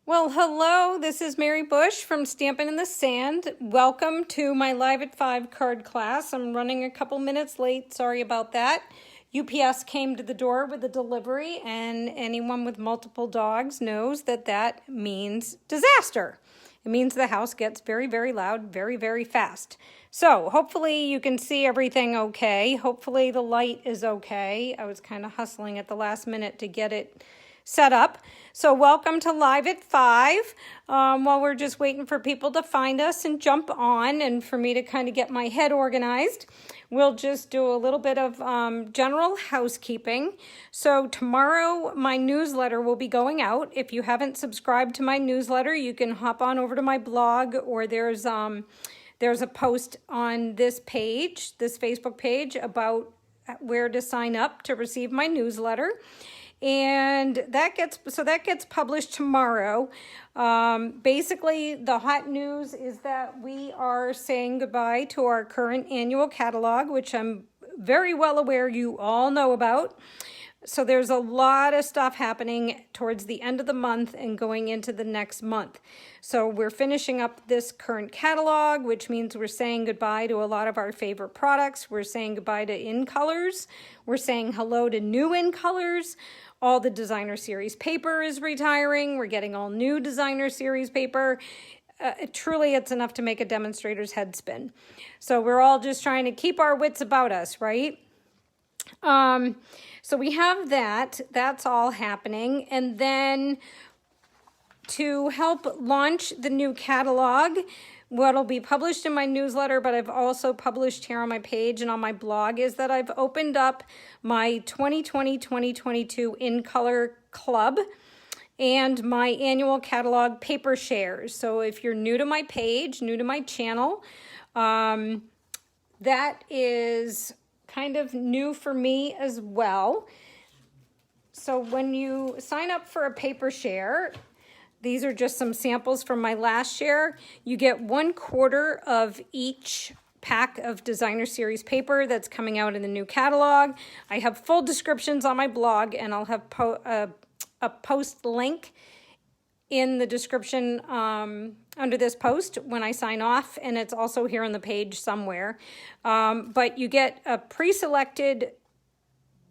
Well, hello, this is Mary Bush from Stampin' in the Sand. Welcome to my Live at 5 card class. I'm running a couple minutes late, sorry about that. UPS came to the door with a delivery, and anyone with multiple dogs knows that that means disaster. It means the house gets very, very loud, very, very fast. So hopefully you can see everything okay. Hopefully the light is okay. I was kind of hustling at the last minute to get it set up. So welcome to Live at 5. While we're just waiting for people to find us and jump on and for me to kind of get my head organized, we'll just do a little bit of general housekeeping. So tomorrow my newsletter will be going out. If you haven't subscribed to my newsletter, you can hop on over to my blog, or there's a post on this page, this Facebook page, about where to sign up to receive my newsletter. And that gets published tomorrow. Basically, the hot news is that we are saying goodbye to our current annual catalog, which I'm very well aware you all know about. So there's a lot of stuff happening towards the end of the month and going into the next month. So we're finishing up this current catalog, which means we're saying goodbye to a lot of our favorite products. We're saying goodbye to In Colors. We're saying hello to new In Colors. All the designer series paper is retiring. We're getting all new designer series paper. Truly, it's enough to make a demonstrator's head spin. So we're all just trying to keep our wits about us, right? So we have that. That's all happening. And then to help launch the new catalog, what'll be published in my newsletter, but I've also published here on my page and on my blog, is that I've opened up my 2020-2022 In Color Club and my annual catalog paper shares. So if you're new to my page, new to my channel, that is kind of new for me as well. So when you sign up for a paper share, these are just some samples from my last share. You get 1/4 of each pack of designer series paper that's coming out in the new catalog. I have full descriptions on my blog, and I'll have a post link in the description under this post when I sign off, and it's also here on the page somewhere. But you get a pre-selected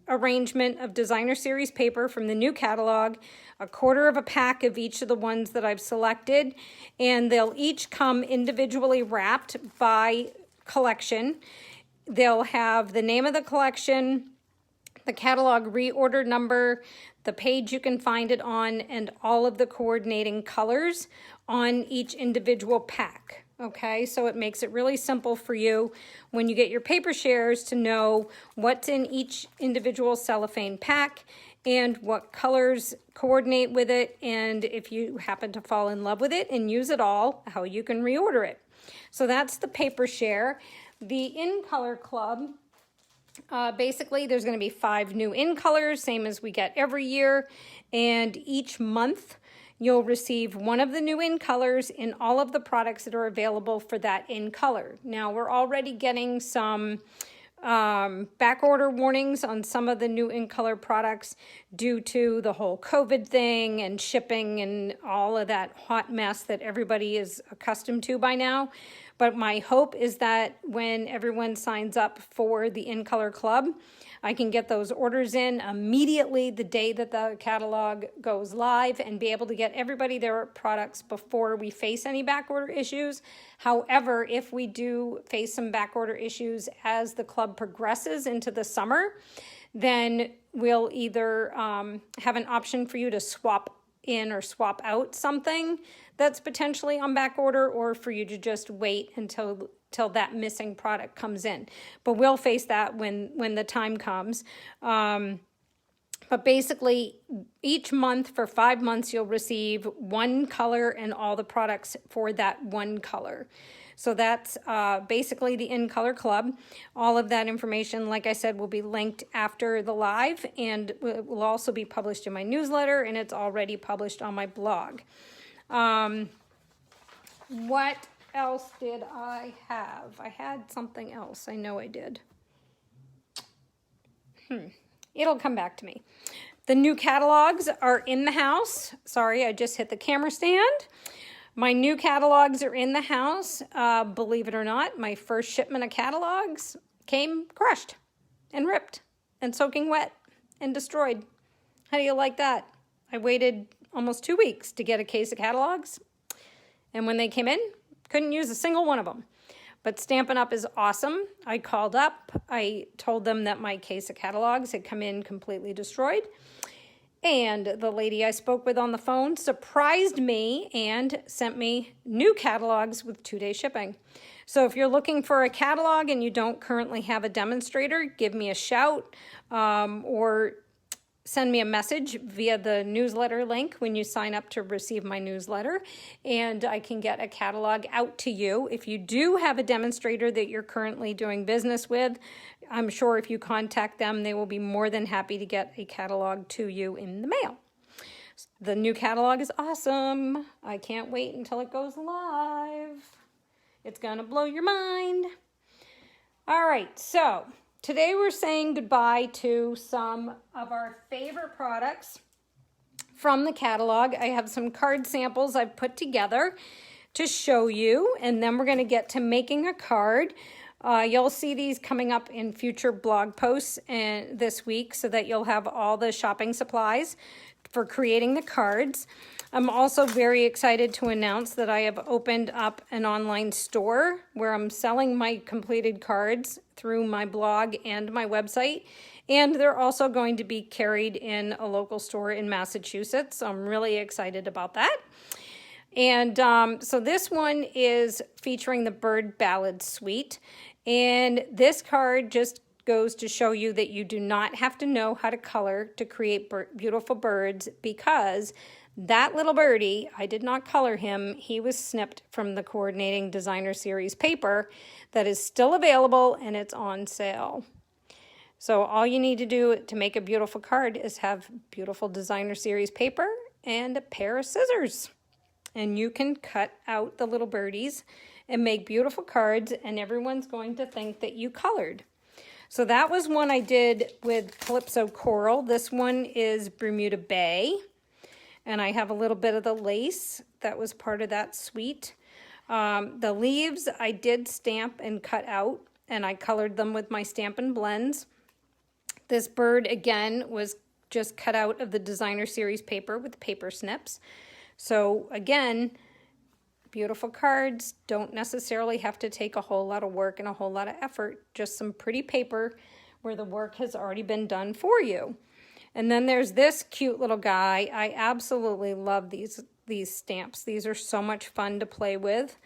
arrangement of designer series paper from the new catalog, 1/4 of a pack of each of the ones that I've selected, and they'll each come individually wrapped by collection. They'll have the name of the collection, the catalog reorder number, the page you can find it on, and all of the coordinating colors on each individual pack. Okay, so it makes it really simple for you when you get your paper shares to know what's in each individual cellophane pack and what colors coordinate with it, and if you happen to fall in love with it and use it all, how you can reorder it. So that's the paper share. The In Color Club, basically there's going to be 5 new In Colors, same as we get every year, and each month you'll receive one of the new In Colors in all of the products that are available for that In Color. Now, we're already getting some back order warnings on some of the new In Color products due to the whole COVID thing and shipping and all of that hot mess that everybody is accustomed to by now. But my hope is that when everyone signs up for the In Color Club, I can get those orders in immediately the day that the catalog goes live and be able to get everybody their products before we face any backorder issues. However, if we do face some backorder issues as the club progresses into the summer, then we'll either have an option for you to swap in or swap out something that's potentially on back order, or for you to just wait until that missing product comes in. But we'll face that when the time comes. But basically, each month for 5 months, you'll receive one color and all the products for that one color. So that's basically the In Color Club. All of that information, like I said, will be linked after the live, and it will also be published in my newsletter, and it's already published on my blog. What else did I have? I had something else. I know I did. It'll come back to me. The new catalogs are in the house. Sorry, I just hit the camera stand. My new catalogs are in the house. Believe it or not, my first shipment of catalogs came crushed and ripped and soaking wet and destroyed. How do you like that? I waited almost 2 weeks to get a case of catalogs. And when they came in, couldn't use a single one of them. But Stampin' Up! Is awesome. I called up. I told them that my case of catalogs had come in completely destroyed. And the lady I spoke with on the phone surprised me and sent me new catalogs with 2-day shipping. So if you're looking for a catalog and you don't currently have a demonstrator, give me a shout or send me a message via the newsletter link when you sign up to receive my newsletter, and I can get a catalog out to you. If you do have a demonstrator that you're currently doing business with, I'm sure if you contact them, they will be more than happy to get a catalog to you in the mail. The new catalog is awesome. I can't wait until it goes live. It's gonna blow your mind. All right, so today we're saying goodbye to some of our favorite products from the catalog. I have some card samples I've put together to show you, and then we're going to get to making a card. You'll see these coming up in future blog posts this week so that you'll have all the shopping supplies for creating the cards. I'm also very excited to announce that I have opened up an online store where I'm selling my completed cards through my blog and my website. And they're also going to be carried in a local store in Massachusetts. So I'm really excited about that. And so this one is featuring the Bird Ballad Suite. And this card just goes to show you that you do not have to know how to color to create beautiful birds, because that little birdie, I did not color him. He was snipped from the Coordinating Designer Series paper that is still available, and it's on sale. So all you need to do to make a beautiful card is have beautiful Designer Series paper and a pair of scissors. And you can cut out the little birdies and make beautiful cards, and everyone's going to think that you colored. So that was one I did with Calypso Coral. This one is Bermuda Bay. And I have a little bit of the lace that was part of that suite. The leaves I did stamp and cut out, and I colored them with my Stampin' Blends. This bird, again, was just cut out of the Designer Series paper with paper snips. So again, beautiful cards don't necessarily have to take a whole lot of work and a whole lot of effort, just some pretty paper where the work has already been done for you. And then there's this cute little guy. I absolutely love these stamps. These are so much fun to play with.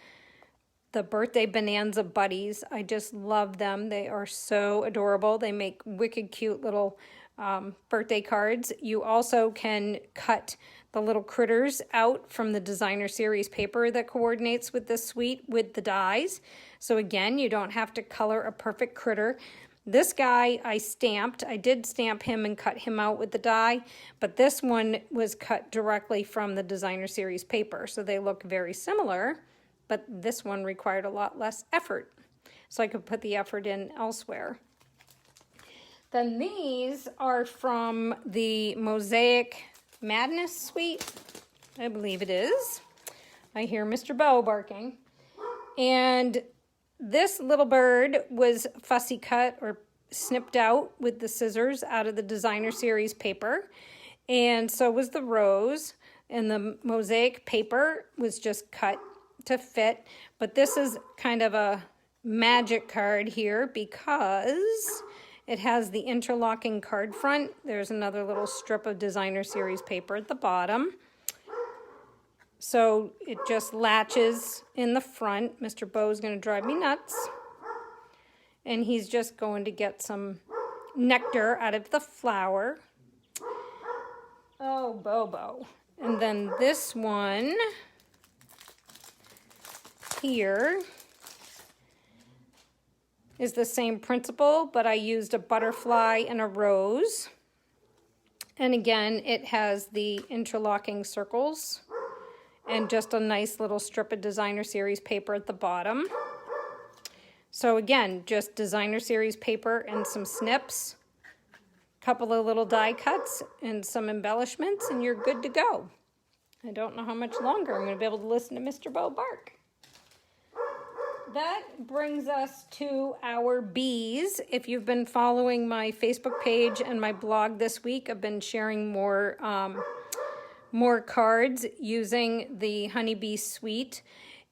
The Birthday Bonanza Buddies, I just love them. They are so adorable. They make wicked cute little birthday cards. You also can cut the little critters out from the Designer Series paper that coordinates with this suite with the dies. So again, you don't have to color a perfect critter. This guy I stamped. I did stamp him and cut him out with the die, but this one was cut directly from the Designer Series paper. So they look very similar, but this one required a lot less effort. So I could put the effort in elsewhere. Then these are from the Mosaic Madness Suite. I believe it is. I hear Mr. Bo barking. And this little bird was fussy cut or snipped out with the scissors out of the Designer Series paper. And so was the rose. And the mosaic paper was just cut to fit. But this is kind of a magic card here because it has the interlocking card front. There's another little strip of Designer Series paper at the bottom. So it just latches in the front. Mr. Bo's going to drive me nuts. And he's just going to get some nectar out of the flower. Oh, Bobo. And then this one here is the same principle, but I used a butterfly and a rose. And again, it has the interlocking circles and just a nice little strip of Designer Series paper at the bottom. So again, just Designer Series paper and some snips couple of little die cuts and some embellishments, and you're good to go. I don't know how much longer I'm going to be able to listen to Mr. Bo bark. That brings us to our bees. If you've been following my Facebook page and my blog this week, I've been sharing more cards using the Honeybee Suite.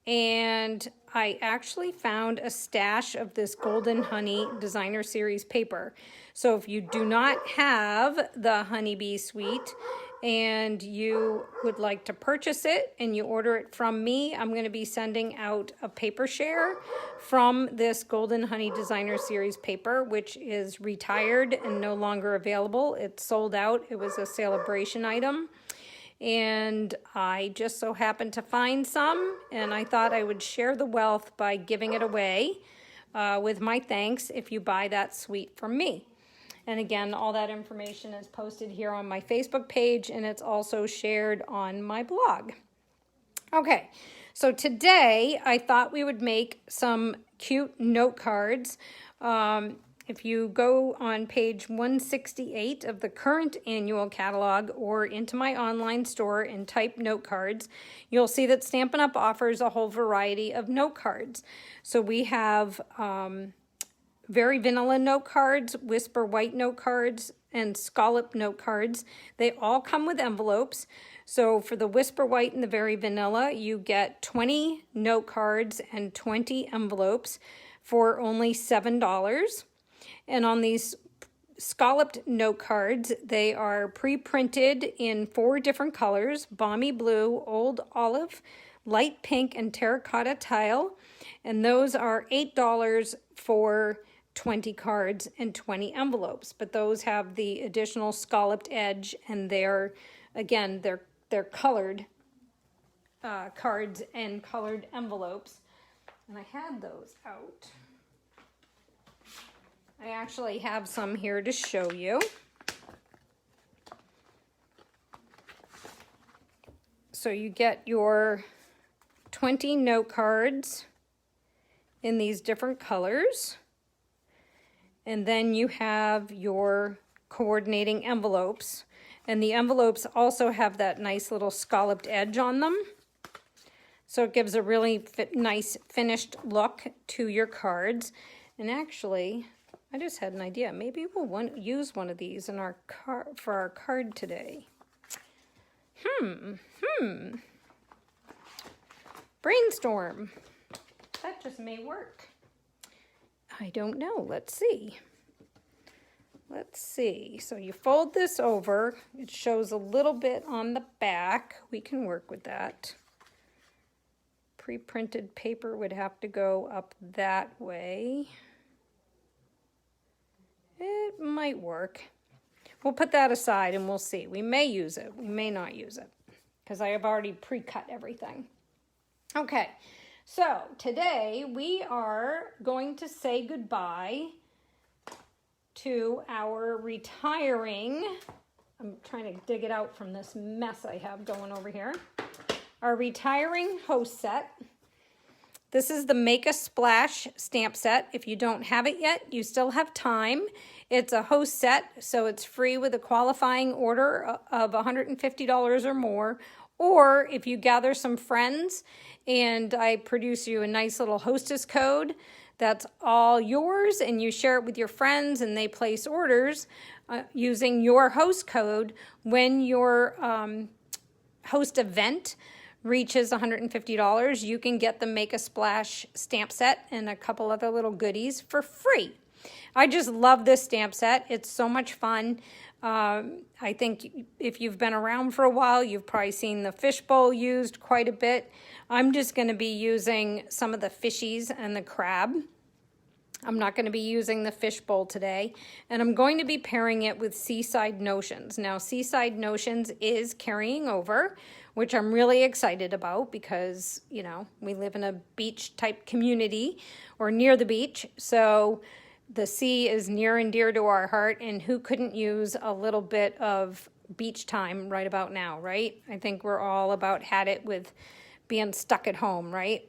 And I actually found a stash of this Golden Honey Designer Series paper. So if you do not have the Honeybee Suite and you would like to purchase it and you order it from me, I'm going to be sending out a paper share from this Golden Honey Designer Series paper, which is retired and no longer available. It's sold out. It was a celebration item. And I just so happened to find some, and I thought I would share the wealth by giving it away with my thanks if you buy that suite from me. And again, all that information is posted here on my Facebook page, and it's also shared on my blog. Okay, so today I thought we would make some cute note cards. If you go on page 168 of the current annual catalog or into my online store and type note cards, you'll see that Stampin' Up! Offers a whole variety of note cards. So we have Very Vanilla note cards, Whisper White note cards, and Scallop note cards. They all come with envelopes. So for the Whisper White and the Very Vanilla, you get 20 note cards and 20 envelopes for only $7. And on these scalloped note cards, they are pre-printed in 4 different colors: Balmy Blue, Old Olive, Light Pink, and Terracotta Tile. And those are $8 for 20 cards and 20 envelopes. But those have the additional scalloped edge, and they're colored cards and colored envelopes. And I had those out. I actually have some here to show you. So you get your 20 note cards in these different colors. And then you have your coordinating envelopes. And the envelopes also have that nice little scalloped edge on them. So it gives a really nice finished look to your cards. And actually, I just had an idea. Maybe we'll use one of these in our for our card today. Brainstorm. That just may work. I don't know. Let's see. Let's see. So you fold this over. It shows a little bit on the back. We can work with that. Pre-printed paper would have to go up that way. It might work. We'll put that aside and we'll see. We may use it. We may not use it because I have already pre-cut everything. Okay, so today we are going to say goodbye to our retiring, I'm trying to dig it out from this mess I have going over here, our retiring host set. This is the Make a Splash stamp set. If you don't have it yet, you still have time. It's a host set, so it's free with a qualifying order of $150 or more. Or if you gather some friends and I produce you a nice little hostess code, that's all yours, and you share it with your friends and they place orders using your host code. When your host event reaches $150, you can get the Make a Splash stamp set and a couple other little goodies for free. I just love this stamp set. It's so much fun. I think if you've been around for a while, you've probably seen the fishbowl used quite a bit. I'm just going to be using some of the fishies and the crab. I'm not going to be using the fishbowl today, and I'm going to be pairing it with Seaside Notions. Now, Seaside Notions is carrying over, which I'm really excited about because, you know, we live in a beach-type community or near the beach, so the sea is near and dear to our heart, and who couldn't use a little bit of beach time right about now, right? I think we're all about had it with being stuck at home, right?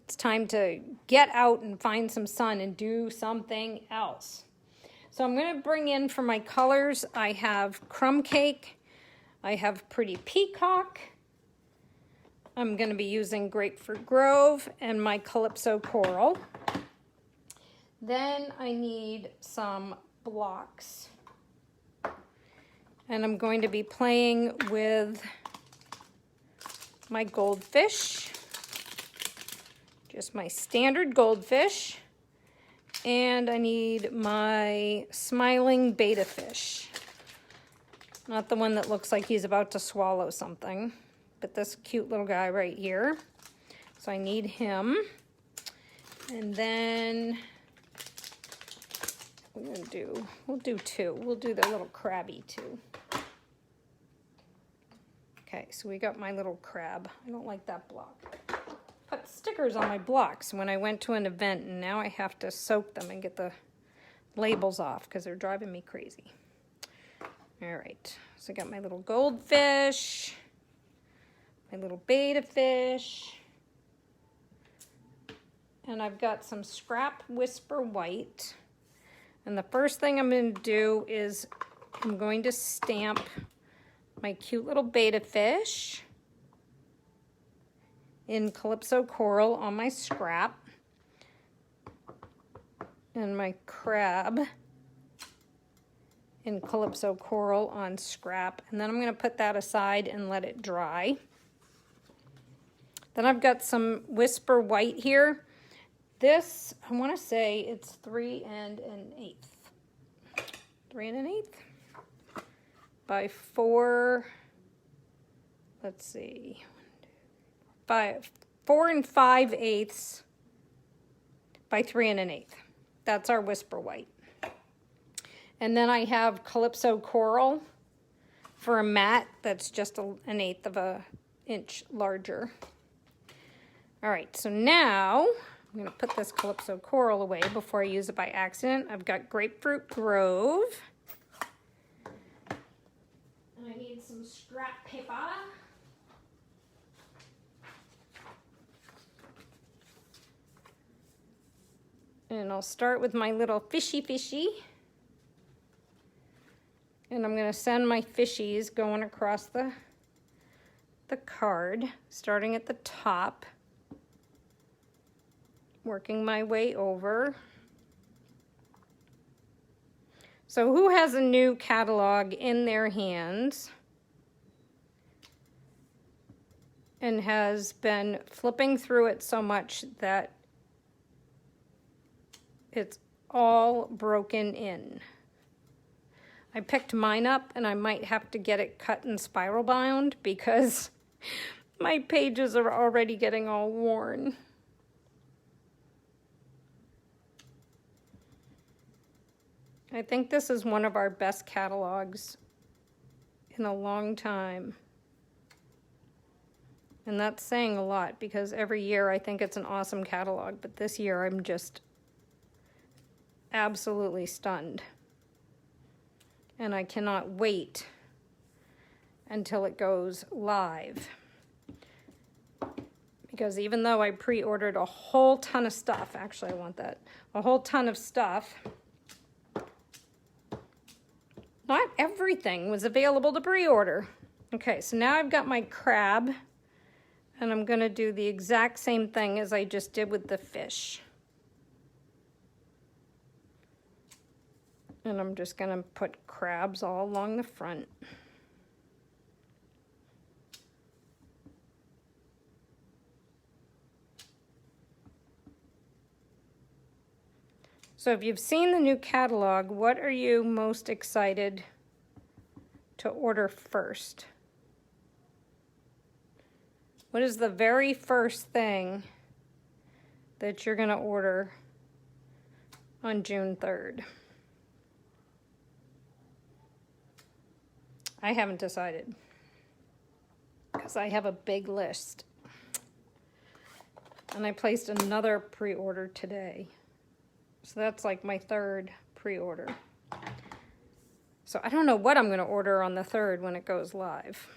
It's time to get out and find some sun and do something else. So I'm going to bring in for my colors, I have Crumb Cake, I have Pretty Peacock, I'm going to be using Grapefruit Grove, and my Calypso Coral. Then I need some blocks. And I'm going to be playing with my goldfish, just my standard goldfish. And I need my smiling betta fish. Not the one that looks like he's about to swallow something, but this cute little guy right here. So I need him. And then we'll do two. We'll do the little crabby too. Okay, so we got my little crab. I don't like that block. Put stickers on my blocks when I went to an event, and now I have to soak them and get the labels off because they're driving me crazy. All right, so I got my little goldfish, my little betta fish, and I've got some scrap Whisper White. And the first thing I'm going to do is I'm going to stamp my cute little betta fish in Calypso Coral on my scrap, and my crab in Calypso Coral on scrap, and then I'm going to put that aside and let it dry. Then I've got some Whisper White here. This, I want to say it's 3 1/8. 3 1/8 by 4, let's see, 4 5/8 by 3 1/8. That's our Whisper White. And then I have Calypso Coral for a mat that's just 1/8 of an inch larger. All right, so now I'm going to put this Calypso Coral away before I use it by accident. I've got Grapefruit Grove. And I need some scrap paper. And I'll start with my little fishy. And I'm going to send my fishies going across the card, starting at the top, working my way over. So who has a new catalog in their hands and has been flipping through it so much that it's all broken in? I picked mine up and I might have to get it cut and spiral bound because my pages are already getting all worn. I think this is one of our best catalogs in a long time. And that's saying a lot because every year I think it's an awesome catalog, but this year I'm just absolutely stunned. And I cannot wait until it goes live. Because even though I pre-ordered a whole ton of stuff, actually I want that, a whole ton of stuff, not everything was available to pre-order. Okay, so now I've got my crab, and I'm gonna do the exact same thing as I just did with the fish. And I'm just gonna put crabs all along the front. So if you've seen the new catalog, what are you most excited to order first? What is the very first thing that you're gonna order on June 3rd? I haven't decided because I have a big list. And I placed another pre-order today. So that's like my third pre-order. So I don't know what I'm going to order on the 3rd when it goes live.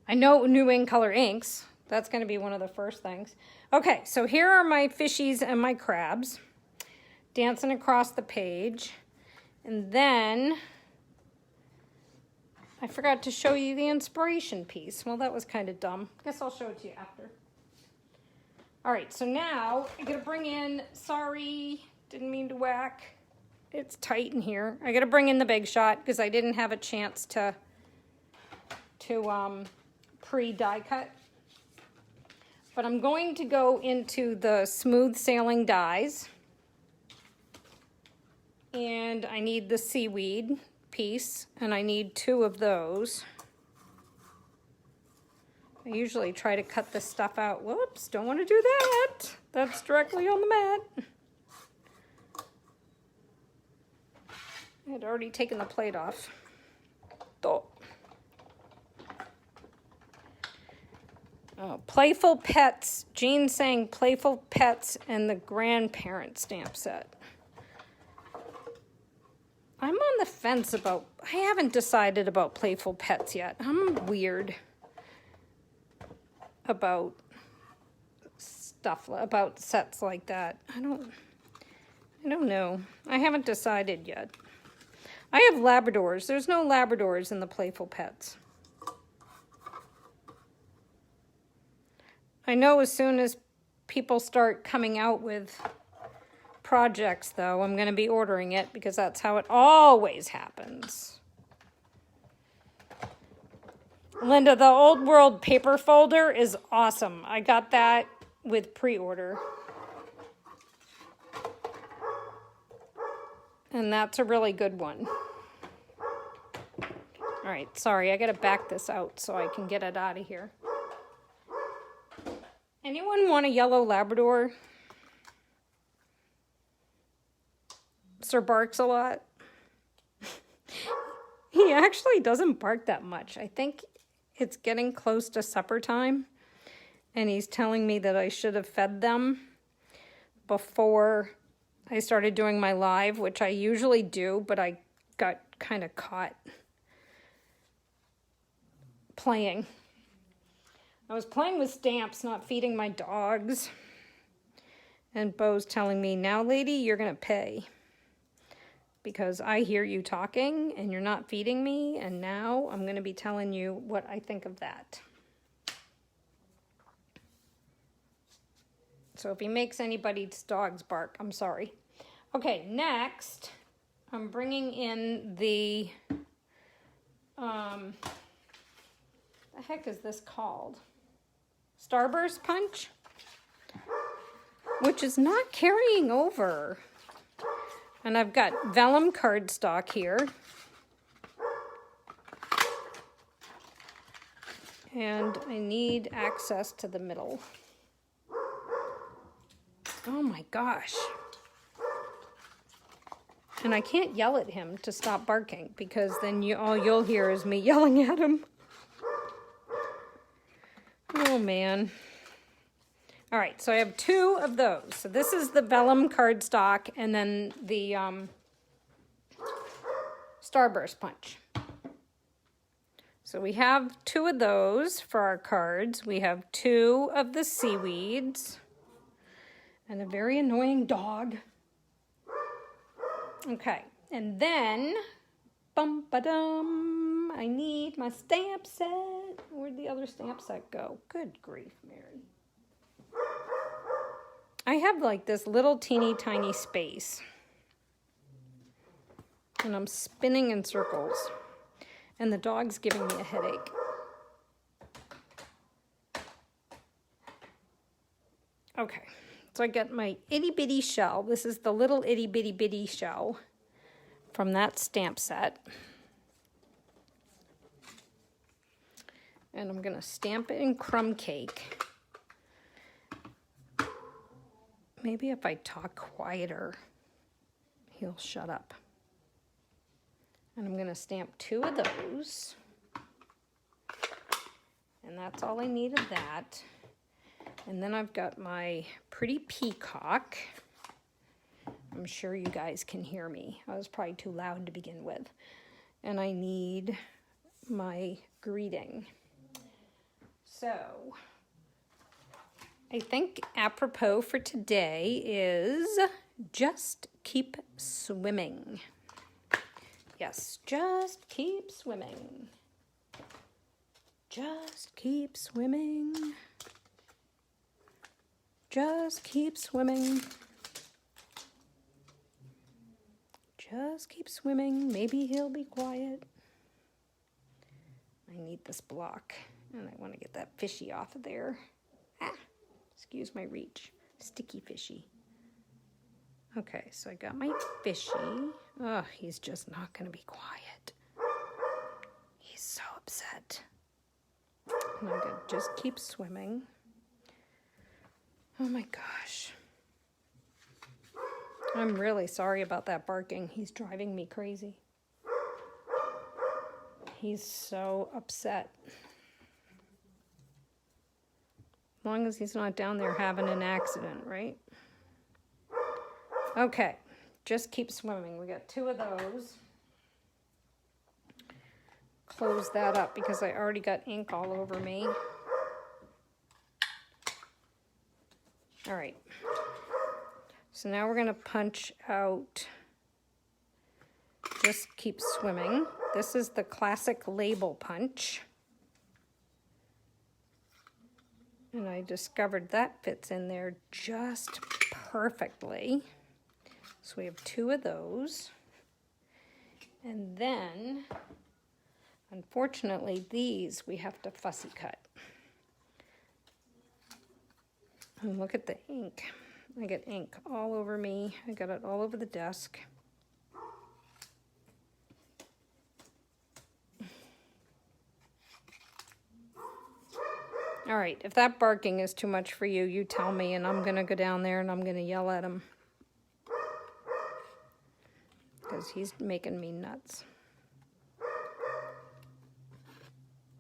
I know new in color inks. That's going to be one of the first things. Okay, so here are my fishies and my crabs. dancing across the page. And then I forgot to show you the inspiration piece. Well, that was kind of dumb. Guess I'll show it to you after. All right, so now I'm gonna bring in, sorry, didn't mean to whack. It's tight in here. I gotta bring in the Big Shot because I didn't have a chance to pre-die cut. But I'm going to go into the smooth sailing dies. And I need the seaweed piece, and I need 2 of those. I usually try to cut this stuff out. Whoops, don't want to do that. That's directly on the mat. I had already taken the plate off. Oh, Playful Pets. Jean saying Playful Pets and the grandparent stamp set. I'm on the fence about, I haven't decided about Playful Pets yet. I'm weird about stuff, about sets like that. I don't know. I haven't decided yet. I have Labradors. There's no Labradors in the Playful Pets. I know as soon as people start coming out with projects, though, I'm going to be ordering it because that's how it always happens. Linda, the Old World paper folder is awesome. I got that with pre-order. And that's a really good one. All right, sorry, I got to back this out so I can get it out of here. Anyone want a yellow Labrador? Sir barks a lot. He actually doesn't bark that much. I think it's getting close to supper time, and he's telling me that I should have fed them before I started doing my live, which I usually do, but I got kind of caught playing. I was playing with stamps, not feeding my dogs. And Bo's telling me, now, lady, you're going to pay. Because I hear you talking and you're not feeding me, and now I'm going to be telling you what I think of that. So if he makes anybody's dogs bark, I'm sorry. Okay, next, I'm bringing in the, the heck is this called? Starburst Punch, which is not carrying over. And I've got vellum cardstock here. And I need access to the middle. Oh my gosh. And I can't yell at him to stop barking because then all you'll hear is me yelling at him. Oh man. All right, so I have 2 of those. So this is the vellum cardstock and then the Starburst Punch. So we have 2 of those for our cards. We have 2 of the seaweeds and a very annoying dog. Okay, and then, bum-ba-dum, I need my stamp set. Where'd the other stamp set go? Good grief, Mary. I have like this little teeny tiny space. And I'm spinning in circles. And the dog's giving me a headache. Okay, so I got my itty bitty shell. This is the little itty bitty bitty shell from that stamp set. And I'm gonna stamp it in crumb cake. Maybe if I talk quieter, he'll shut up. And I'm gonna stamp 2 of those. And that's all I need of that. And then I've got my pretty peacock. I'm sure you guys can hear me. I was probably too loud to begin with. And I need my greeting. So I think apropos for today is just keep swimming. Yes, just keep swimming. Just keep swimming. Just keep swimming. Just keep swimming. Maybe he'll be quiet. I need this block, and I want to get that fishy off of there. Ah, excuse my reach. Sticky fishy. Okay, so I got my fishy. Oh, he's just not going to be quiet. He's so upset. And I'm going to just keep swimming. Oh my gosh. I'm really sorry about that barking. He's driving me crazy. He's so upset. As long as he's not down there having an accident, right? Okay, just keep swimming. We got 2 of those. Close that up because I already got ink all over me. All right. So now we're going to punch out Just Keep Swimming. This is the classic label punch. And I discovered that fits in there just perfectly. So we have 2 of those. And then, unfortunately, these we have to fussy cut. And look at the ink. I got ink all over me. I got it all over the desk. All right, if that barking is too much for you, you tell me, and I'm going to go down there and I'm going to yell at him. Because he's making me nuts.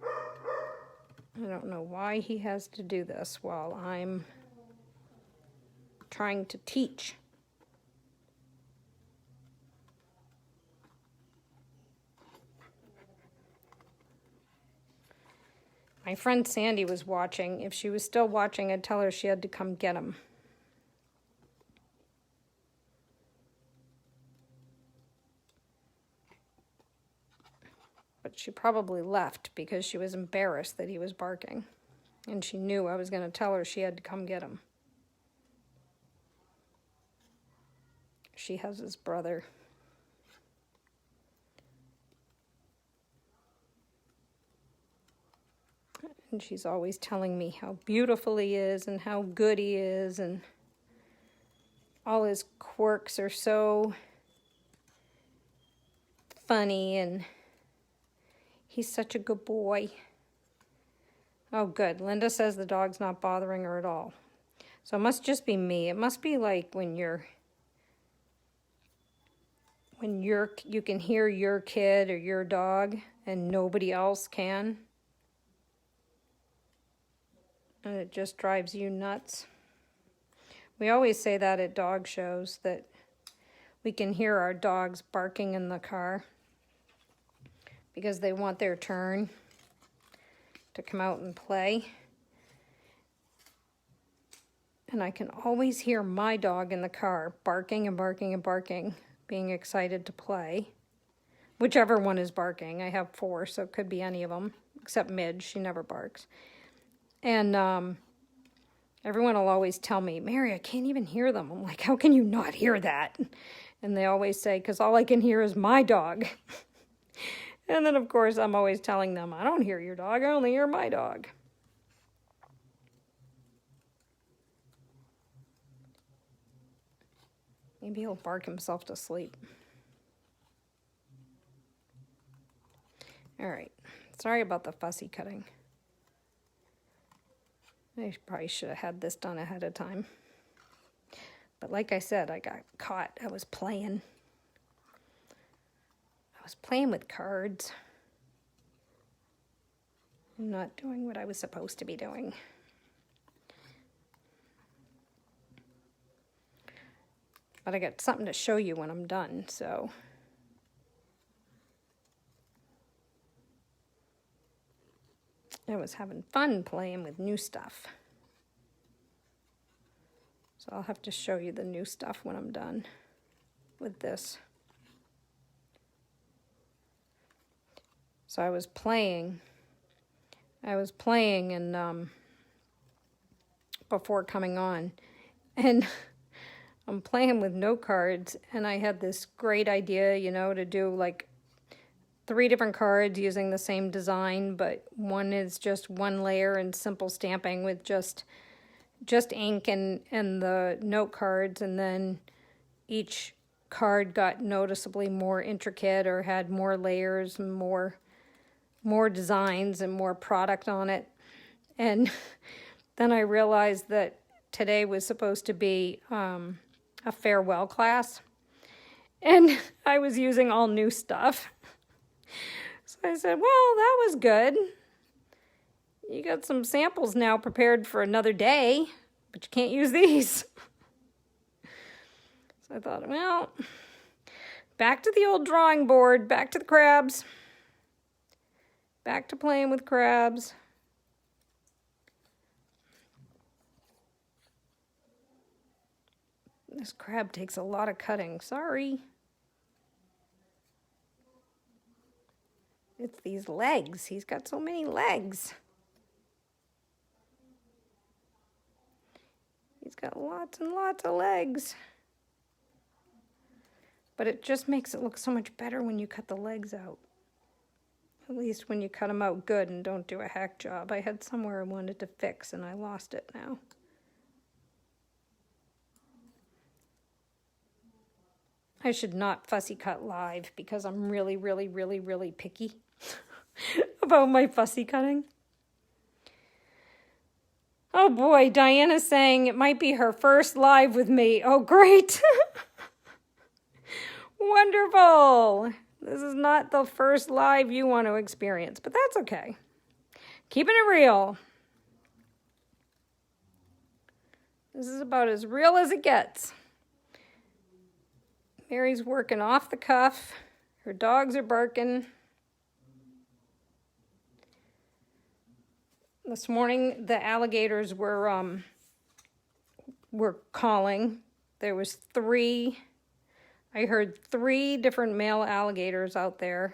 I don't know why he has to do this while I'm trying to teach. My friend Sandy was watching. If she was still watching, I'd tell her she had to come get him. But she probably left because she was embarrassed that he was barking. And she knew I was going to tell her she had to come get him. She has his brother. And she's always telling me how beautiful he is and how good he is, and all his quirks are so funny, and he's such a good boy. Oh, good. Linda says the dog's not bothering her at all. So it must just be me. It must be like when you can hear your kid or your dog and nobody else can. And it just drives you nuts. We always say that at dog shows, that we can hear our dogs barking in the car because they want their turn to come out and play. And I can always hear my dog in the car barking and barking and barking, being excited to play. Whichever one is barking. I have 4, so it could be any of them, except Midge. She never barks. And everyone will always tell me, Mary, I can't even hear them. I'm like, how can you not hear that? And they always say, because all I can hear is my dog. And then, of course, I'm always telling them, I don't hear your dog, I only hear my dog. Maybe he'll bark himself to sleep. All right. Sorry about the fussy cutting. I probably should have had this done ahead of time. But like I said, I got caught. I was playing. I was playing with cards. I'm not doing what I was supposed to be doing. But I got something to show you when I'm done, so. I was having fun playing with new stuff. So I'll have to show you the new stuff when I'm done with this. So I was playing and before coming on, and I'm playing with note cards, and I had this great idea, you know, to do like 3 different cards using the same design, but one is just one layer and simple stamping with just ink and the note cards, and then each card got noticeably more intricate or had more layers and more designs and more product on it. And then I realized that today was supposed to be a farewell class, and I was using all new stuff. So I said, well, that was good. You got some samples now prepared for another day, but you can't use these. So I thought, well, back to the old drawing board, back to the crabs, back to playing with crabs. This crab takes a lot of cutting, sorry. It's these legs. He's got so many legs. He's got lots and lots of legs. But it just makes it look so much better when you cut the legs out. At least when you cut them out good and don't do a hack job. I had somewhere I wanted to fix and I lost it now. I should not fussy cut live because I'm really, really, really, really picky about my fussy cutting. Oh boy, Diana's saying it might be her first live with me. Oh, great. Wonderful. This is not the first live you want to experience, but that's okay. Keeping it real. This is about as real as it gets. Mary's working off the cuff. Her dogs are barking. This morning, the alligators were calling. There was 3. I heard 3 different male alligators out there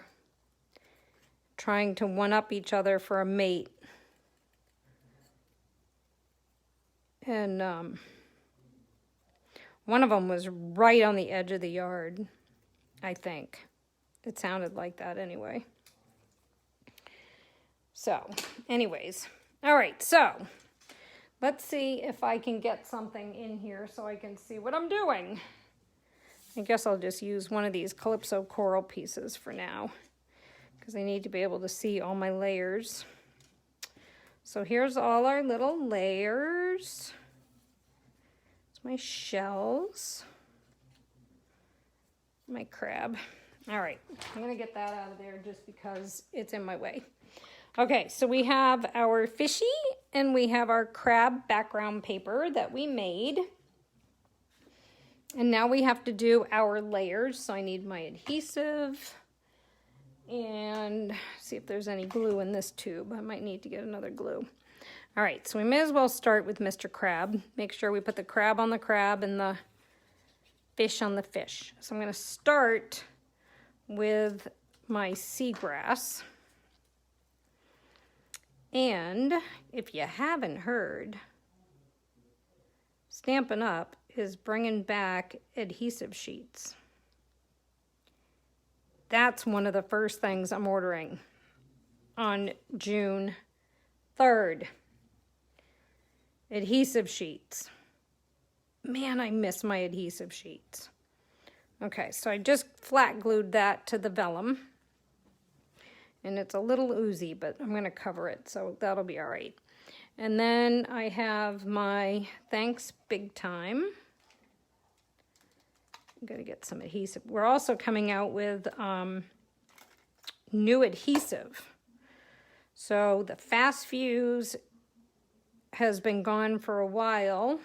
trying to one-up each other for a mate. And one of them was right on the edge of the yard, I think. It sounded like that anyway. So, anyways. All right, so let's see if I can get something in here so I can see what I'm doing. I guess I'll just use one of these Calypso coral pieces for now because I need to be able to see all my layers. So here's all our little layers. It's my shells. My crab. All right, I'm gonna get that out of there just because it's in my way. Okay, so we have our fishy and we have our crab background paper that we made. And now we have to do our layers. So I need my adhesive and see if there's any glue in this tube. I might need to get another glue. All right, so we may as well start with Mr. Crab. Make sure we put the crab on the crab and the fish on the fish. So I'm gonna start with my seagrass. And if you haven't heard, Stampin' Up! Is bringing back adhesive sheets. That's one of the first things I'm ordering on June 3rd. Adhesive sheets. Man, I miss my adhesive sheets. Okay, so I just flat glued that to the vellum. And it's a little oozy, but I'm going to cover it, so that'll be all right. And then I have my Thanks Big Time. I'm going to get some adhesive. We're also coming out with new adhesive. So the Fast Fuse has been gone for a while,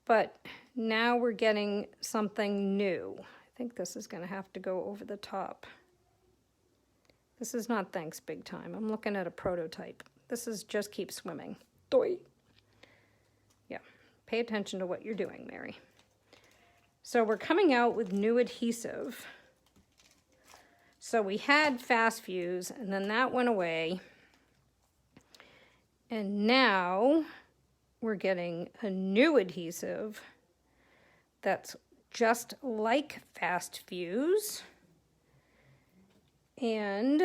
but now we're getting something new. I think this is going to have to go over the top. This is not Thanks Big Time. I'm looking at a prototype. This is Just Keep Swimming. Doi. Pay attention to what you're doing, Mary. So we're coming out with new adhesive. So we had fast fuse, and then that went away. And now we're getting a new adhesive that's just like fast fuse. And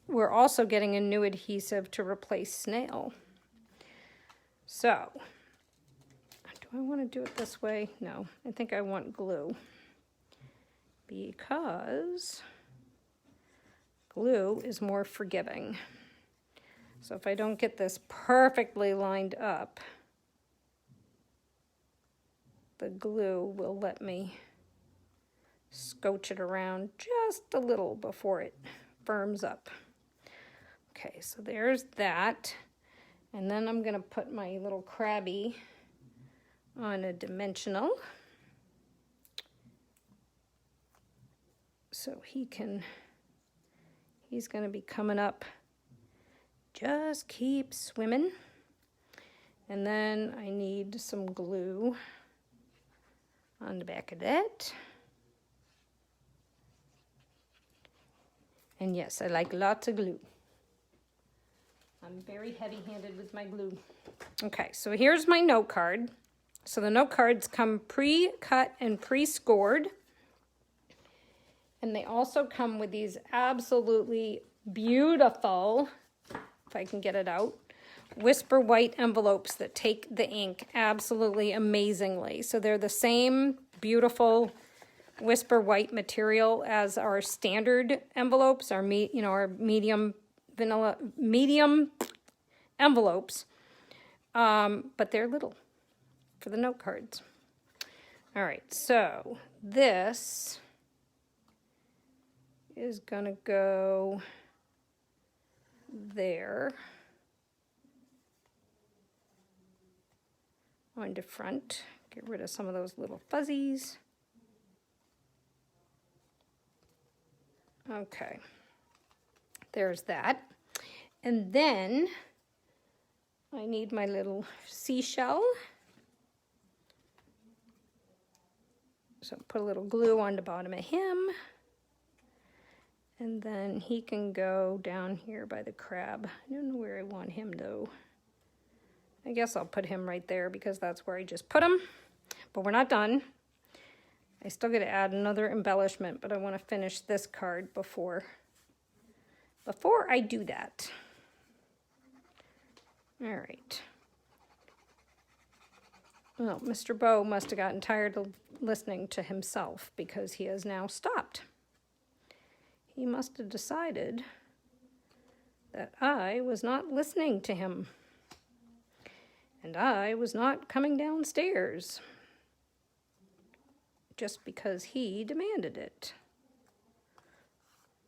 we're also getting a new adhesive to replace snail. So, do I want to do it this way? No, I think I want glue. Because glue is more forgiving. So if I don't get this perfectly lined up, the glue will let me scotch it around just a little before it firms up. Okay, so there's that. And then I'm going to put my little crabby on a dimensional. So he's going to be coming up. Just keep swimming. And then I need some glue on the back of that. And yes, I like lots of glue. I'm very heavy-handed with my glue. Okay, so here's my note card. So the note cards come pre-cut and pre-scored. And they also come with these absolutely beautiful, if I can get it out, Whisper White envelopes that take the ink absolutely amazingly. So they're the same beautiful Whisper White material as our standard envelopes, our medium envelopes, but they're little for the note cards. All right, so this is gonna go there on the front. Get rid of some of those little fuzzies. Okay, there's that. And then I need my little seashell. So put a little glue on the bottom of him. And then he can go down here by the crab. I don't know where I want him though. I guess I'll put him right there because that's where I just put him. But we're not done. I still got to add another embellishment, but I want to finish this card before I do that. All right. Well, Mr. Bow must have gotten tired of listening to himself because he has now stopped. He must have decided that I was not listening to him. And I was not coming downstairs just because he demanded it.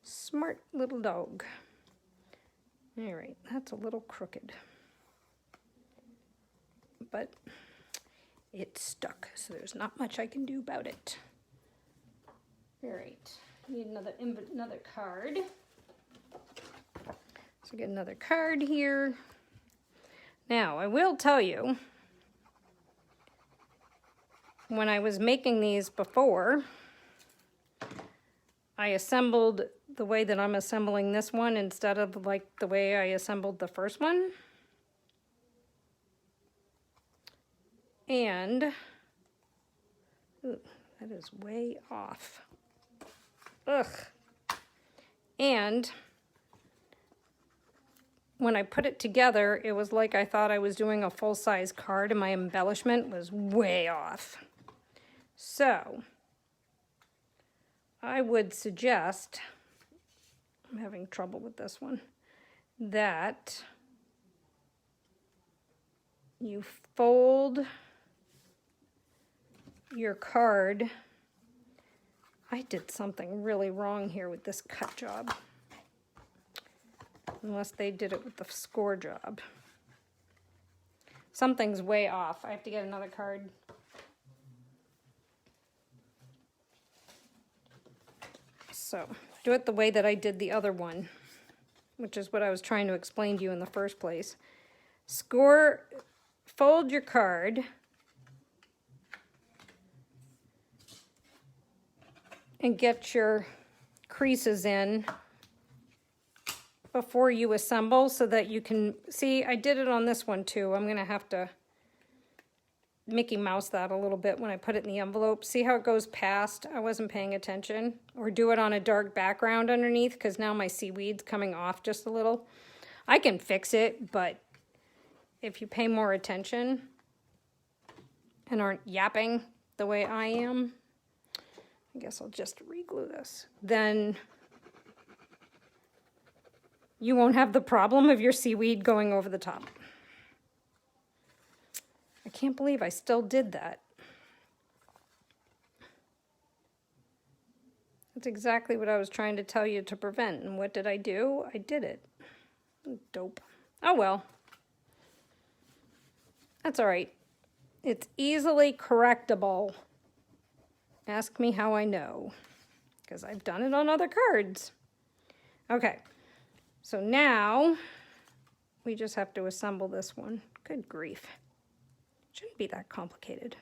Smart little dog. All right, that's a little crooked. But it stuck, so there's not much I can do about it. All right, need another card. So get another card here. Now, I will tell you, when I was making these before, I assembled the way that I'm assembling this one instead of like the way I assembled the first one. And, ooh, that is way off. Ugh. And when I put it together, it was like I thought I was doing a full-size card and my embellishment was way off. So, I would suggest, I'm having trouble with this one, that you fold your card. I did something really wrong here with this cut job. Unless they did it with the score job. Something's way off. I have to get another card. So, do it the way that I did the other one, which is what I was trying to explain to you in the first place. Score fold your card and get your creases in before you assemble so that you can see. I did it on this one too. I'm gonna have to Mickey Mouse that a little bit when I put it in the envelope. See how it goes past? I wasn't paying attention. Or do it on a dark background underneath, because now my seaweed's coming off just a little. I can fix it, but if you pay more attention and aren't yapping the way I am, I guess I'll just re-glue this. Then you won't have the problem of your seaweed going over the top. I can't believe I still did that. That's exactly what I was trying to tell you to prevent. And what did I do? I did it. Dope. Oh well. That's all right. It's easily correctable. Ask me how I know, because I've done it on other cards. Okay, so now we just have to assemble this one. Good grief. Shouldn't be that complicated.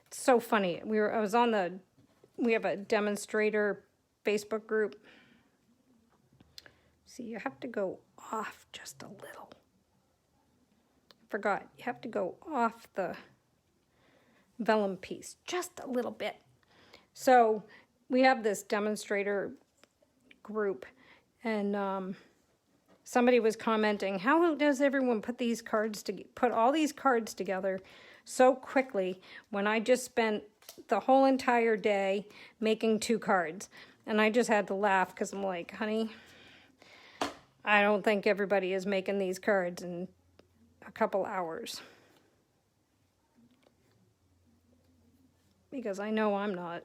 It's so funny. We have a demonstrator Facebook group. See, you have to go off just a little. Forgot, you have to go off the vellum piece just a little bit. So we have this demonstrator group, and somebody was commenting, how does everyone put all these cards together so quickly when I just spent the whole entire day making 2 cards? And I just had to laugh, because I'm like, honey, I don't think everybody is making these cards in a couple hours, because I know I'm not.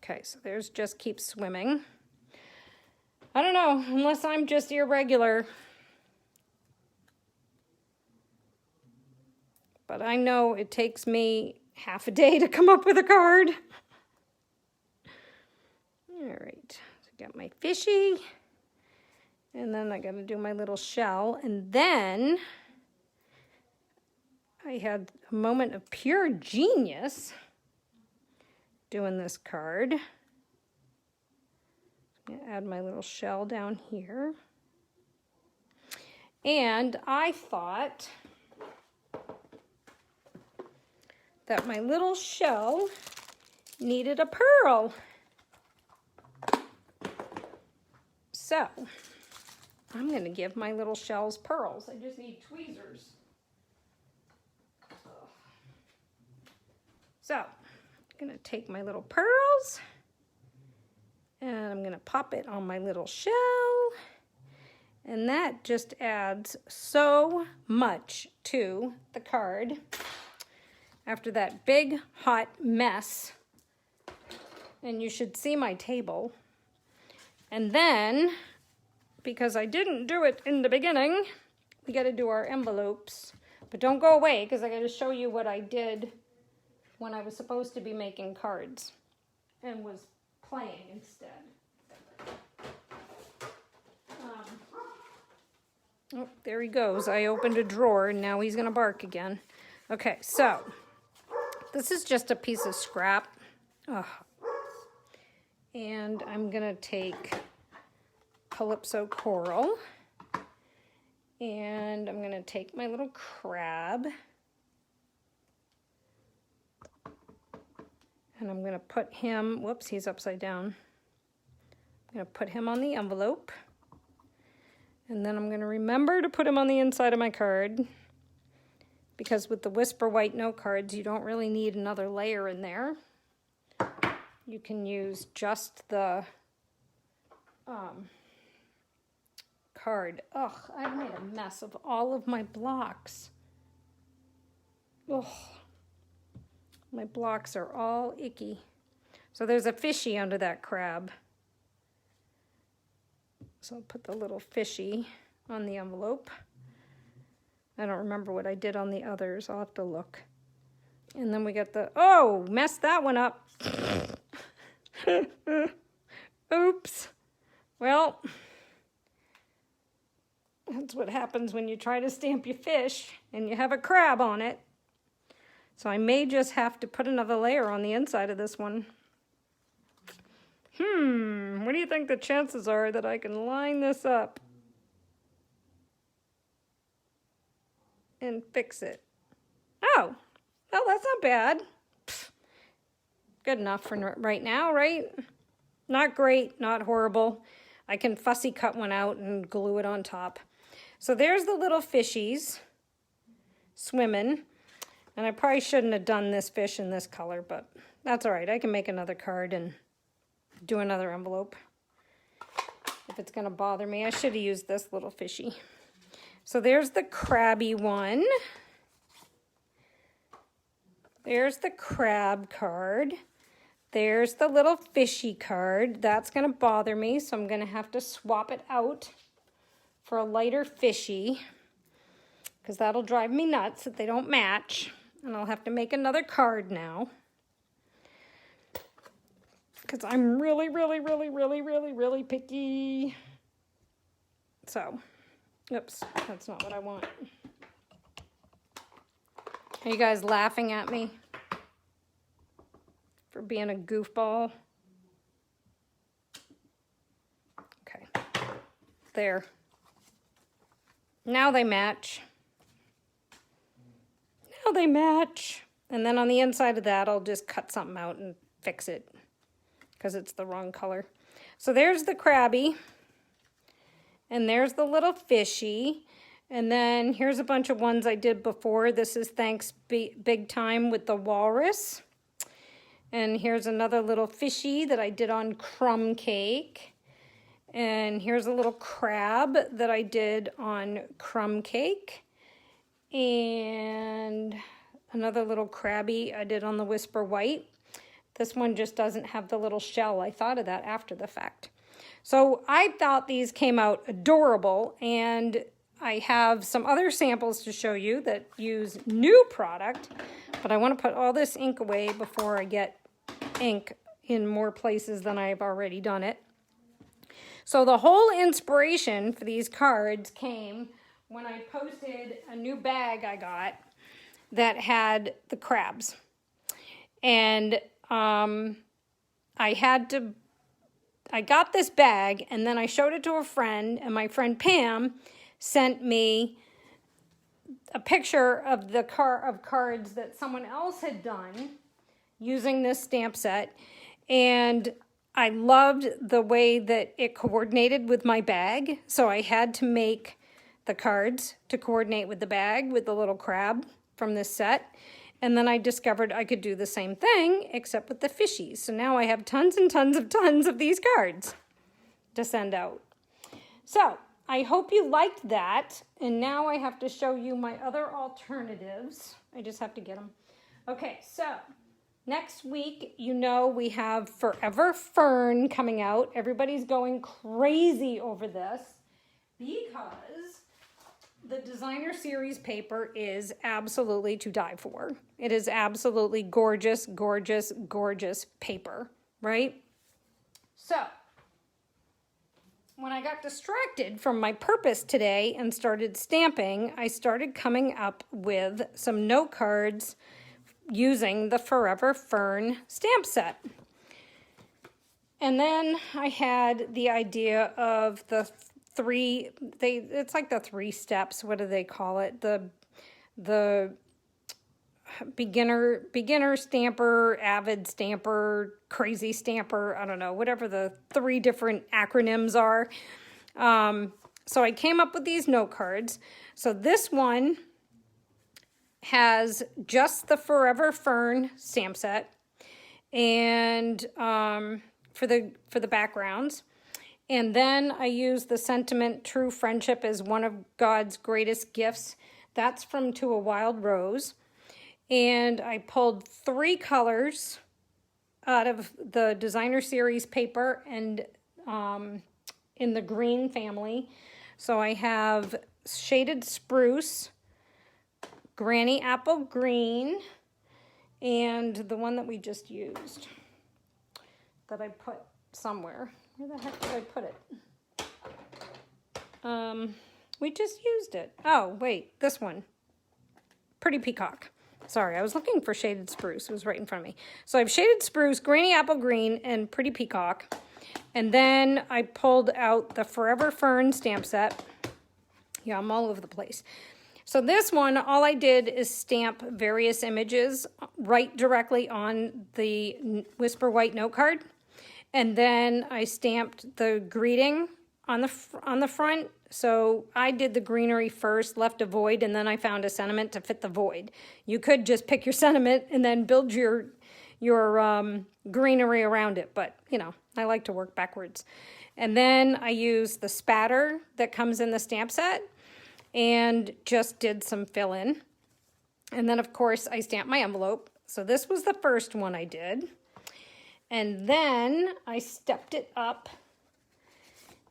Okay, so there's just keep swimming. I don't know, unless I'm just irregular. But I know it takes me half a day to come up with a card. All right, so I got my fishy. And then I got to do my little shell. And then I had a moment of pure genius doing this card. I'm going to add my little shell down here. And I thought that my little shell needed a pearl. So I'm going to give my little shells pearls. I just need tweezers. So I'm going to take my little pearls and I'm going to pop it on my little shell. And that just adds so much to the card after that big hot mess. And you should see my table. And then, because I didn't do it in the beginning, we got to do our envelopes. But don't go away, because I got to show you what I did when I was supposed to be making cards and was playing instead. Oh, there he goes. I opened a drawer and now he's going to bark again. Okay, so this is just a piece of scrap. Oh. And I'm going to take Calypso Coral. And I'm going to take my little crab. And I'm going to put him, whoops, he's upside down. I'm going to put him on the envelope. And then I'm going to remember to put him on the inside of my card. Because with the Whisper White note cards, you don't really need another layer in there. You can use just the card. Ugh, I've made a mess of all of my blocks. Ugh. My blocks are all icky. So there's a fishy under that crab. So I'll put the little fishy on the envelope. I don't remember what I did on the others. I'll have to look. And then we got the, oh, messed that one up. Oops. Well, that's what happens when you try to stamp your fish and you have a crab on it. So I may just have to put another layer on the inside of this one. What do you think the chances are that I can line this up and fix it? Oh, well, that's not bad. Pfft. Good enough for right now, right? Not great, not horrible. I can fussy cut one out and glue it on top. So there's the little fishies swimming. And I probably shouldn't have done this fish in this color, but that's all right. I can make another card and do another envelope if it's going to bother me. I should have used this little fishy. So there's the crabby one. There's the crab card. There's the little fishy card. That's going to bother me, so I'm going to have to swap it out for a lighter fishy because that'll drive me nuts if they don't match. And I'll have to make another card now because I'm really, really, really, really, really, really picky. So, oops, that's not what I want. Are you guys laughing at me for being a goofball? Okay, there. Now they match. Now they match. And then on the inside of that, I'll just cut something out and fix it because it's the wrong color. So there's the crabby. And there's the little fishy. And then here's a bunch of ones I did before. This is Thanks Big Time with the walrus. And here's another little fishy that I did on crumb cake. And here's a little crab that I did on crumb cake. And another little crabby I did on the Whisper White. This one just doesn't have the little shell. I thought of that after the fact. So I thought these came out adorable, and I have some other samples to show you that use new product, but I want to put all this ink away before I get ink in more places than I've already done it. So the whole inspiration for these cards came when I posted a new bag I got that had the crabs. And I got this bag, and then I showed it to a friend, and my friend Pam sent me a picture of the cards that someone else had done using this stamp set, and I loved the way that it coordinated with my bag, so I had to make the cards to coordinate with the bag with the little crab from this set. And then I discovered I could do the same thing, except with the fishies. So now I have tons and tons of these cards to send out. So I hope you liked that. And now I have to show you my other alternatives. I just have to get them. Okay, so next week, you know, we have Forever Fern coming out. Everybody's going crazy over this because the designer series paper is absolutely to die for. It is absolutely gorgeous, gorgeous, gorgeous paper, right? So, when I got distracted from my purpose today and started stamping, I started coming up with some note cards using the Forever Fern stamp set. And then I had the idea of the it's like the 3 steps. What do they call it? The beginner stamper, avid stamper, crazy stamper, I don't know, whatever the 3 different acronyms are. So I came up with these note cards. So this one has just the Forever Fern stamp set and for the backgrounds. And then I use the sentiment, true friendship is one of God's greatest gifts. That's from To a Wild Rose. And I pulled 3 colors out of the designer series paper and in the green family. So I have Shaded Spruce, Granny Apple Green, and the one that we just used that I put somewhere. Where the heck did I put it? We just used it. Oh, wait, this one. Pretty Peacock. Sorry, I was looking for Shaded Spruce. It was right in front of me. So I have Shaded Spruce, Granny Apple Green, and Pretty Peacock. And then I pulled out the Forever Fern stamp set. Yeah, I'm all over the place. So this one, all I did is stamp various images right directly on the Whisper White note card. And then I stamped the greeting on the front. So I did the greenery first, left a void, and then I found a sentiment to fit the void. You could just pick your sentiment and then build your greenery around it, but you know, I like to work backwards. And then I used the spatter that comes in the stamp set and just did some fill in. And then of course I stamped my envelope. So this was the first one I did. And then I stepped it up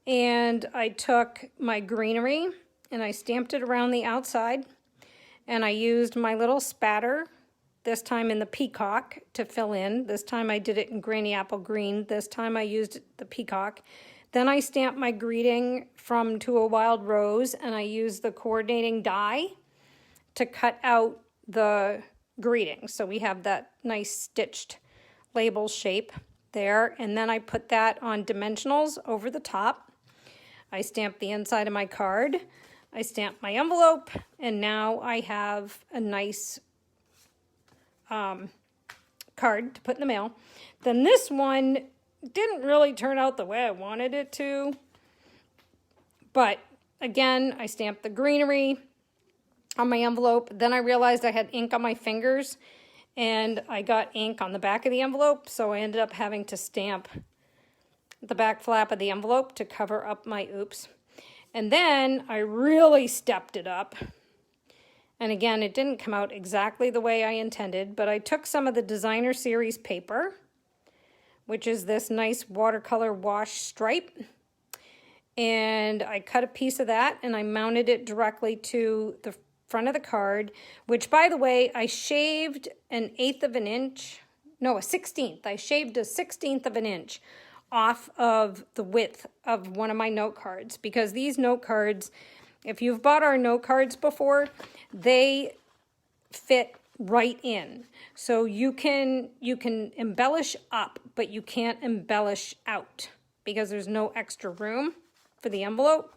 and I took my greenery and I stamped it around the outside, and I used my little spatter, this time in the peacock, to fill in. This time I did it in Granny Apple Green. This time I used the peacock. Then I stamped my greeting from To a Wild Rose, and I used the coordinating die to cut out the greeting. So we have that nice stitched label shape there. And then I put that on dimensionals over the top. I stamped the inside of my card. I stamped my envelope, and now I have a nice card to put in the mail. Then this one didn't really turn out the way I wanted it to. But again, I stamped the greenery on my envelope. Then I realized I had ink on my fingers, and I got ink on the back of the envelope, so I ended up having to stamp the back flap of the envelope to cover up my oops. And then I really stepped it up. And again, it didn't come out exactly the way I intended, but I took some of the Designer Series paper, which is this nice watercolor wash stripe, and I cut a piece of that and I mounted it directly to the front of the card, which, by the way, I shaved an 1/8 of an inch, no, a 1/16. I shaved a 1/16 of an inch off of the width of one of my note cards, because these note cards, if you've bought our note cards before, they fit right in. So you can embellish up, but you can't embellish out because there's no extra room for the envelope.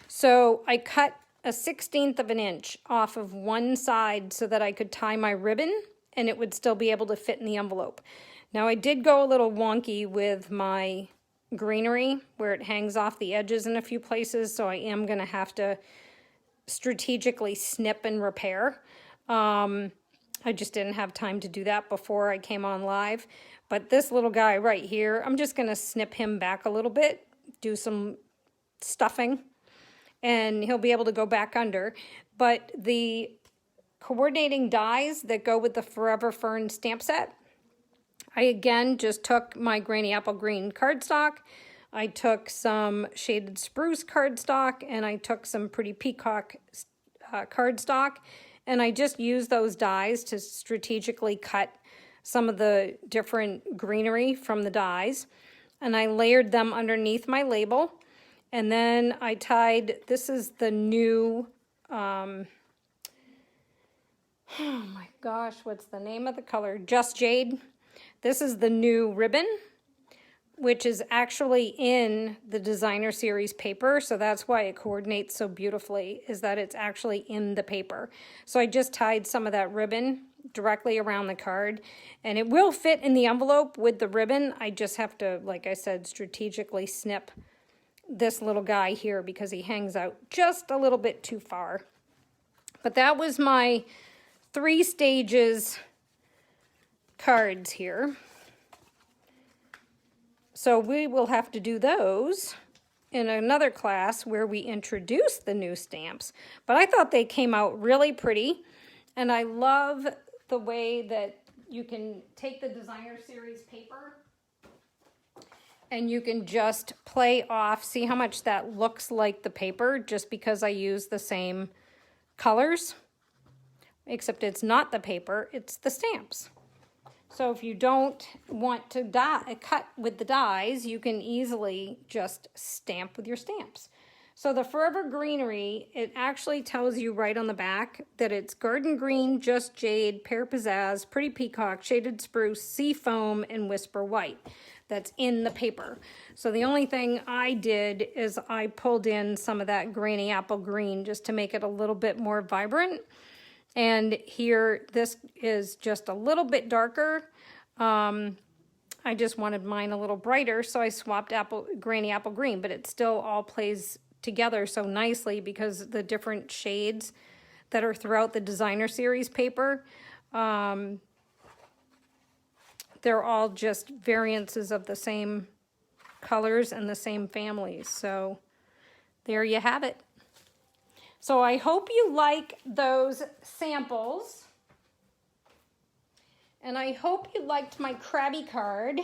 So I cut a 1/16 of an inch off of one side so that I could tie my ribbon and it would still be able to fit in the envelope. Now I did go a little wonky with my greenery where it hangs off the edges in a few places, so I am going to have to strategically snip and repair. I just didn't have time to do that before I came on live. But this little guy right here, I'm just going to snip him back a little bit, do some stuffing, and he'll be able to go back under. But the coordinating dies that go with the Forever Fern stamp set, I again just took my Granny Apple Green cardstock, I took some Shaded Spruce cardstock, and I took some Pretty Peacock cardstock, and I just used those dies to strategically cut some of the different greenery from the dies, and I layered them underneath my label. And then I tied, this is the new, oh my gosh, what's the name of the color? Just Jade. This is the new ribbon, which is actually in the Designer Series paper. So that's why it coordinates so beautifully, is that it's actually in the paper. So I just tied some of that ribbon directly around the card, and it will fit in the envelope with the ribbon. I just have to, like I said, strategically snip this little guy here because he hangs out just a little bit too far. But that was my 3 stages cards here. So we will have to do those in another class where we introduce the new stamps. But I thought they came out really pretty, and I love the way that you can take the Designer Series paper and you can just play off, see how much that looks like the paper just because I use the same colors, except it's not the paper, it's the stamps. So if you don't want to cut with the dies, you can easily just stamp with your stamps. So the Forever Greenery, it actually tells you right on the back that it's Garden Green, Just Jade, Pear Pizzazz, Pretty Peacock, Shaded Spruce, Sea Foam, and Whisper White. That's in the paper. So the only thing I did is I pulled in some of that Granny Apple Green just to make it a little bit more vibrant. And here, this is just a little bit darker. I just wanted mine a little brighter, so I swapped Granny Apple Green, but it still all plays together so nicely because the different shades that are throughout the designer series paper, they're all just variances of the same colors and the same families. So there you have it. So I hope you like those samples. And I hope you liked my crabby card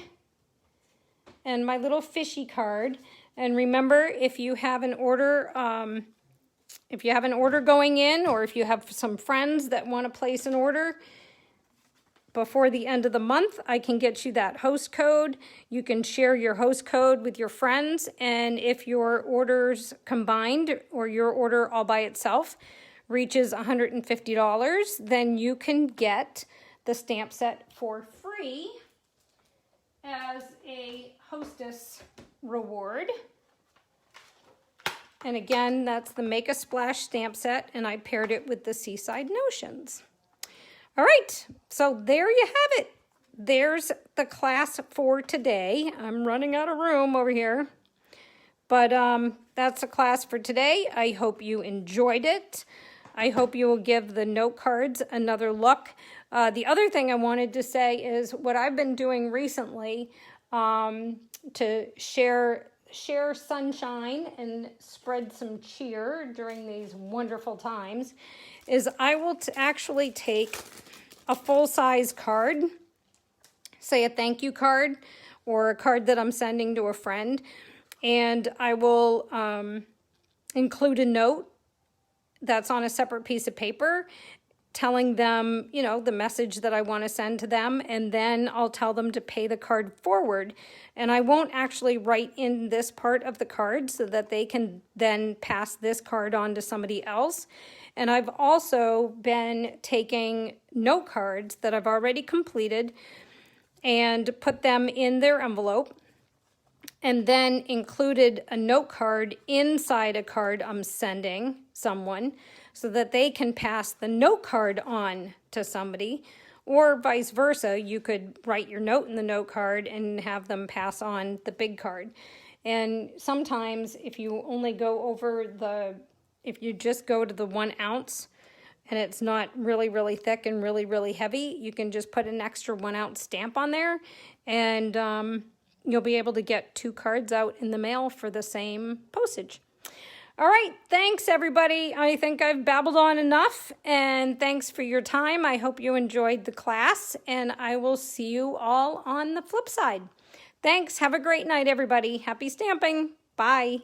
and my little fishy card. And remember, if you have an order, going in, or if you have some friends that want to place an order before the end of the month, I can get you that host code. You can share your host code with your friends, and if your orders combined or your order all by itself reaches $150, then you can get the stamp set for free as a hostess reward. And again, that's the Make a Splash stamp set, and I paired it with the Seaside Notions. All right, so there you have it. There's the class for today. I'm running out of room over here. But that's the class for today. I hope you enjoyed it. I hope you will give the note cards another look. The other thing I wanted to say is what I've been doing recently to share sunshine and spread some cheer during these wonderful times is I will actually take a full-size card, say a thank you card or a card that I'm sending to a friend, and I will include a note that's on a separate piece of paper telling them, you know, the message that I want to send to them, and then I'll tell them to pay the card forward. And I won't actually write in this part of the card so that they can then pass this card on to somebody else. And I've also been taking note cards that I've already completed and put them in their envelope, and then included a note card inside a card I'm sending someone so that they can pass the note card on to somebody, or vice versa. You could write your note in the note card and have them pass on the big card. And sometimes if you only go over if you just go to the 1 ounce and it's not really, really thick and really, really heavy, you can just put an extra 1 ounce stamp on there, and you'll be able to get 2 cards out in the mail for the same postage. All right, thanks everybody. I think I've babbled on enough, and thanks for your time. I hope you enjoyed the class, and I will see you all on the flip side. Thanks. Have a great night, everybody. Happy stamping. Bye.